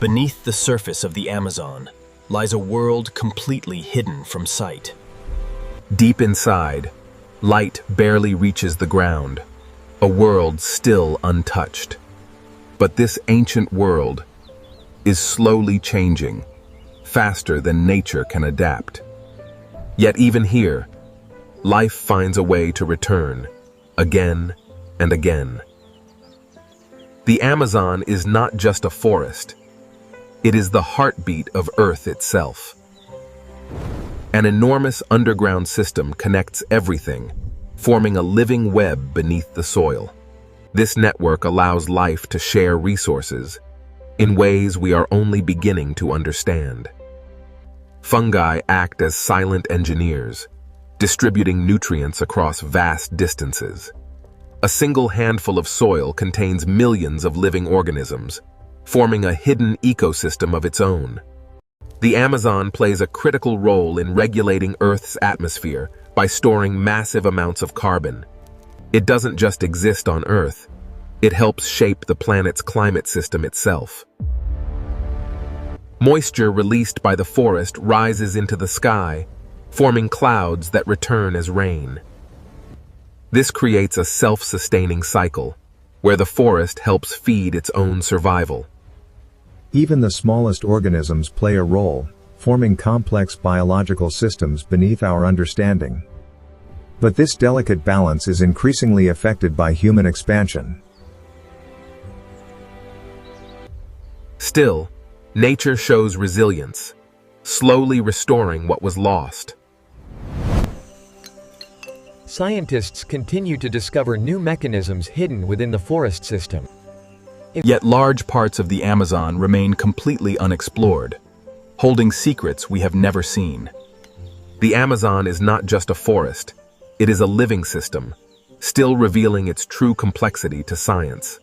Beneath the surface of the Amazon lies a world completely hidden from sight. Deep inside, light barely reaches the ground, a world still untouched. But this ancient world is slowly changing, faster than nature can adapt. Yet even here, life finds a way to return, again and again. The Amazon is not just a forest. It is the heartbeat of Earth itself. An enormous underground system connects everything, forming a living web beneath the soil. This network allows life to share resources in ways we are only beginning to understand. Fungi act as silent engineers, distributing nutrients across vast distances. A single handful of soil contains millions of living organisms, forming a hidden ecosystem of its own. The Amazon plays a critical role in regulating Earth's atmosphere by storing massive amounts of carbon. It doesn't just exist on Earth, it helps shape the planet's climate system itself. Moisture released by the forest rises into the sky, forming clouds that return as rain. This creates a self-sustaining cycle, where the forest helps feed its own survival. Even the smallest organisms play a role, forming complex biological systems beneath our understanding. But this delicate balance is increasingly affected by human expansion. Still, nature shows resilience, slowly restoring what was lost. Scientists continue to discover new mechanisms hidden within the forest system. Yet large parts of the Amazon remain completely unexplored, holding secrets we have never seen. The Amazon is not just a forest, it is a living system, still revealing its true complexity to science.